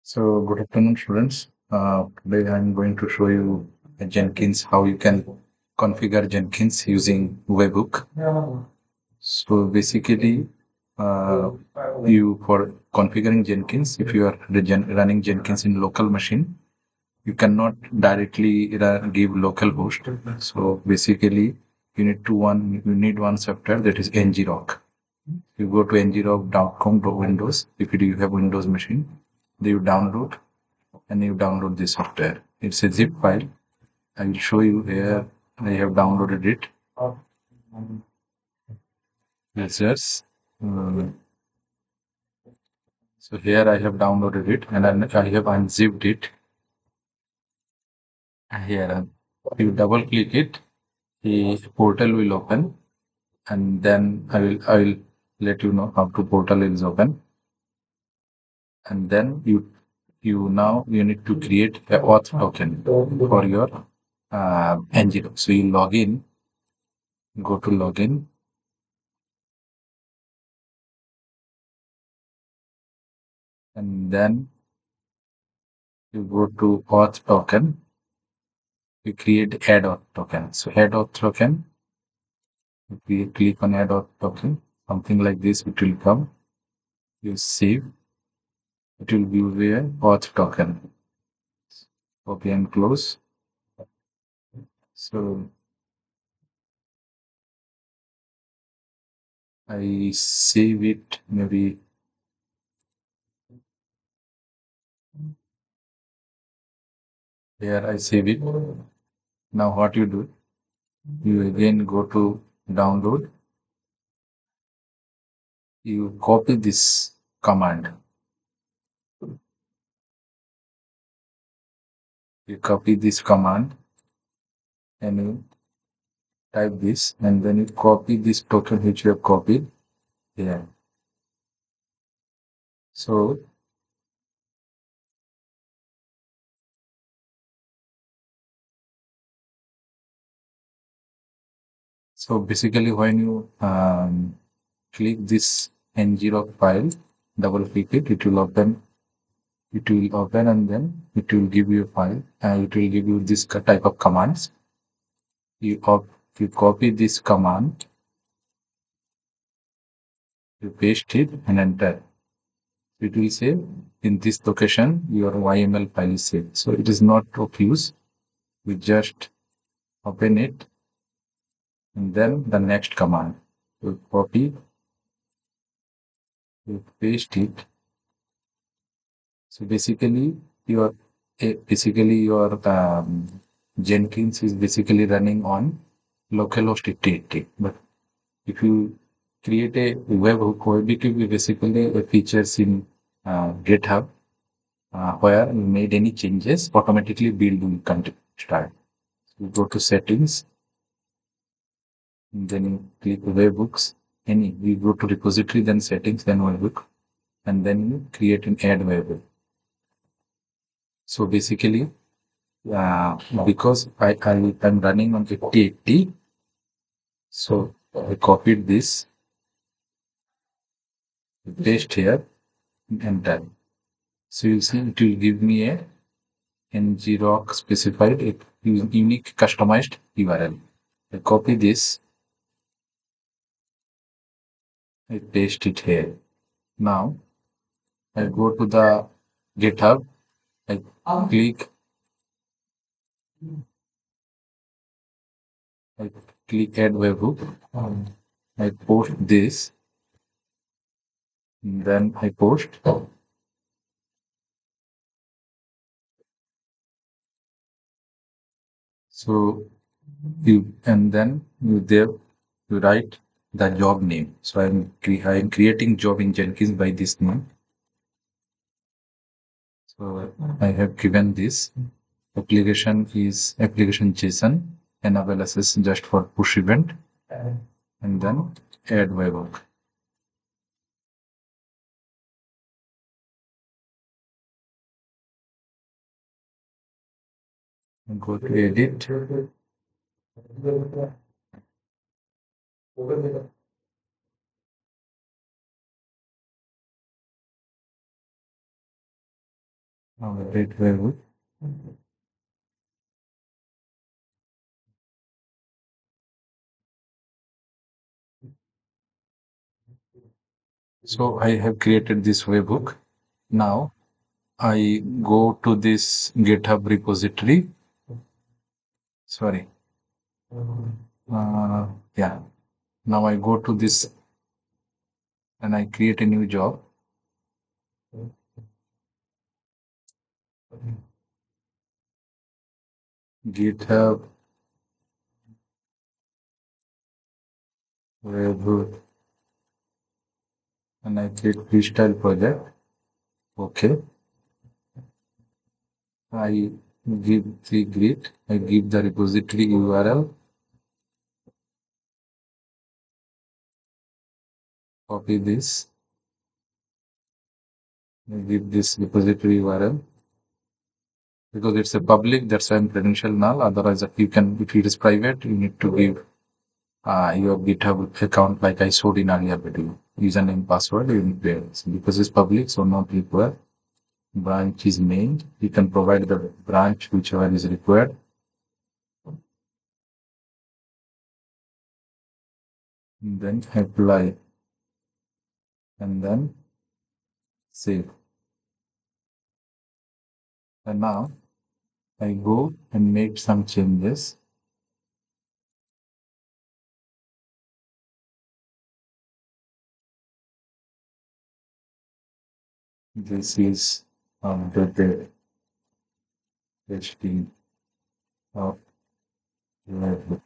So, good afternoon, students. Today I'm going to show you a Jenkins, how you can configure Jenkins using Webhook. So, basically, uh, you for configuring Jenkins, if you are running Jenkins in local machine, you cannot directly give local host. So, basically, you need one software, that is ngrok. You go to ngrok.com to Windows. If you have Windows machine, then you download and you download the software. It's a zip file. I will show you here. I have downloaded it. Yes. Um, so here I have downloaded it and I have unzipped it. Here, you double click it, the portal will open, and then I will let you know how to portal is open. And then you need to create a auth token for your NGO. So you log in, go to login, and then you go to auth token, you create add auth token. So add auth token, if you click on add auth token, something like this, it will come. You save, it will give you a auth token. Copy and close. So I save it, maybe here I save it. Now what you do, you again go to download, you copy this command, you copy this command and you type this, and then you copy this token which you have copied here. So basically when you click this ngrok file, double click it, it will open and then it will give you a file and it will give you this type of commands. You copy this command, you paste it and enter. It will say in this location your YML file is saved. So it is not of use. We just open it and then the next command. You copy, you paste it. So basically your Jenkins is basically running on localhost 8080. But if you create a webhook, Webhook will be basically a features in GitHub where you made any changes, automatically build will start. You go to settings, and then you click webhooks. You go to repository, then settings, then webhook, and then you create an add webhook. So basically, because I'm running on 5080, so I copied this, paste here, and done. So you see, it will give me a ngrok specified a unique customized URL. I copy this, I paste it here. Now I go to the GitHub, I click, I click add webhook, I post this, then I post. So you write the job name. So I'm creating job in Jenkins by this name. So I have given this application is application JSON, enable access just for push event, and then add webhook. Go to edit. Great, very good. So I have created this webhook. Now I go to this GitHub repository. Sorry. Yeah. Now I go to this and I create a new job. GitHub webhook and I click freestyle project. Okay. I give the grid. I give the repository URL. Copy this. I give this repository URL because it's a public. That's why I'm credential null. Otherwise, you can, if it is private, you need to give your GitHub account like I showed in earlier video. Username, password, you need to use. Because it's public, so not required. Branch is named. You can provide the branch whichever is required. And then apply and then save. And now I go and make some changes. This is the HT of level.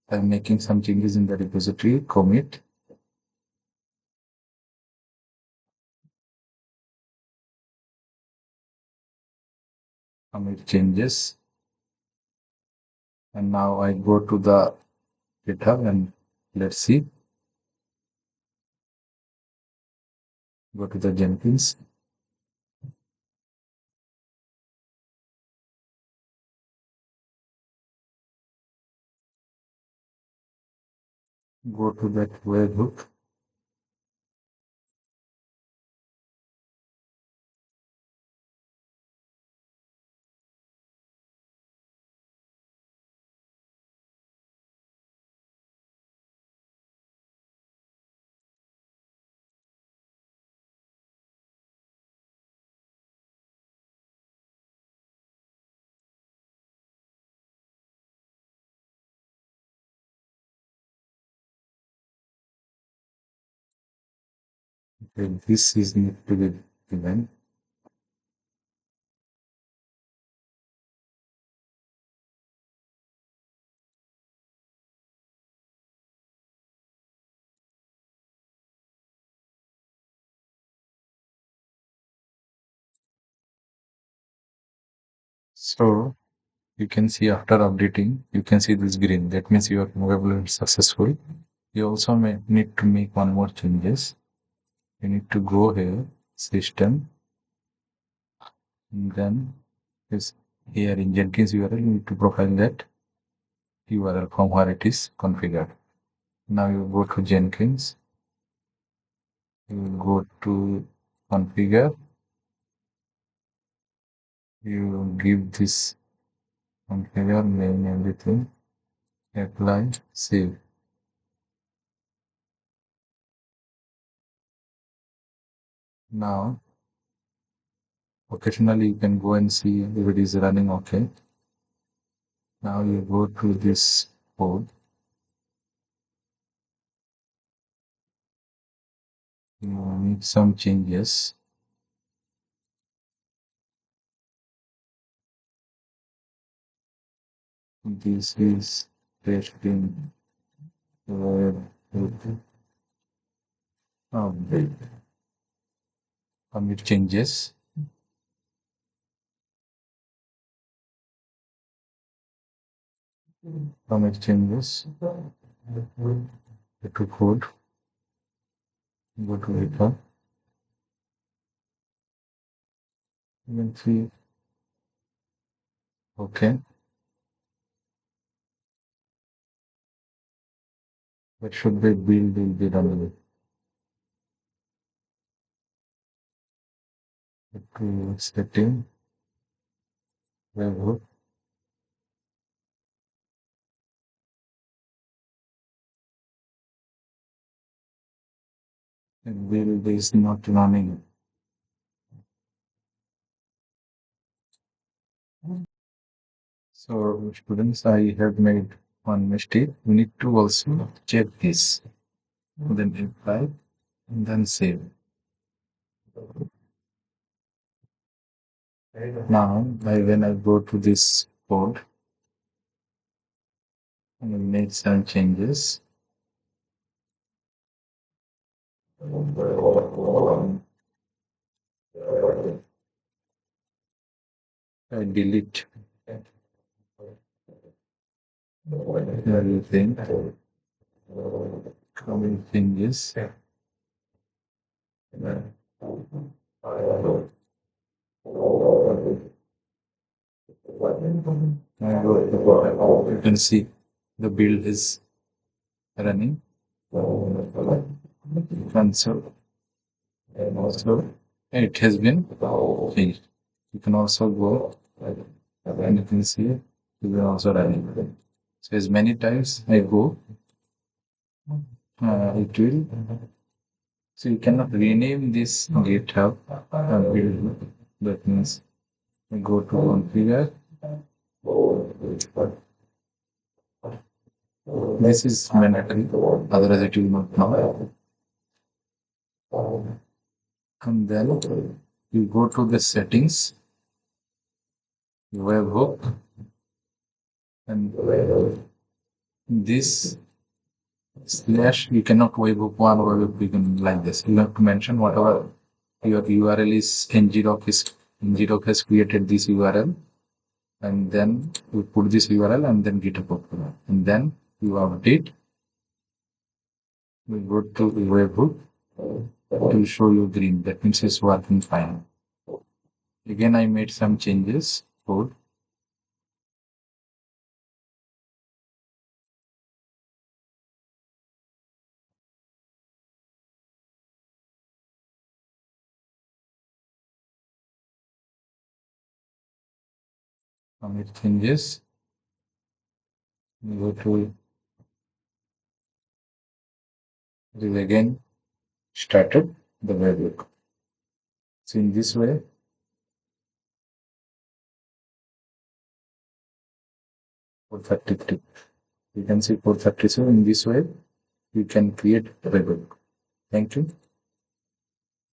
I'm making some changes in the repository, commit changes. And now I go to the GitHub and let's see, go to the Jenkins. Go to that webhook. Okay, this is need to be given. So you can see after updating, you can see this green. That means your mobile is successful. You also may need to make one more changes. You need to go here, system, and then is here in Jenkins URL, you need to profile that URL from where it is configured. Now you go to Jenkins, you will go to configure, you give this configure name, everything, apply, save. Now, occasionally you can go and see if it is running okay. Now you go to this code, you make some changes. This is testing web update. Commit changes. Commit changes. Go to code. Go to Github. You can see, okay, that should be build will be done. to setting Webhook. And build is not running. So students, I have made one mistake. We need to also check this. Then apply and then save. Now, when I go to this code and make some changes, I delete everything, coming changes. You can see the build is running. Console. So it has been changed. You can also go and you can see it is also running. So as many times I go, it will. So you cannot rename this GitHub build. That means you go to configure. This is mandatory, otherwise it will not know. And then you go to the settings, webhook, and this slash you cannot webhook one webhook begin like this. You have to mention whatever your URL is. ngrok has created this URL, and then you put this URL and then GitHub, and then you update. We go to webhook. It will show you green. That means it's working fine. Again, I made some changes. Code. I made changes. We go to this again. Started the webhook. So in this way, 433. You can see 432. In this way, you can create a webhook. Thank you.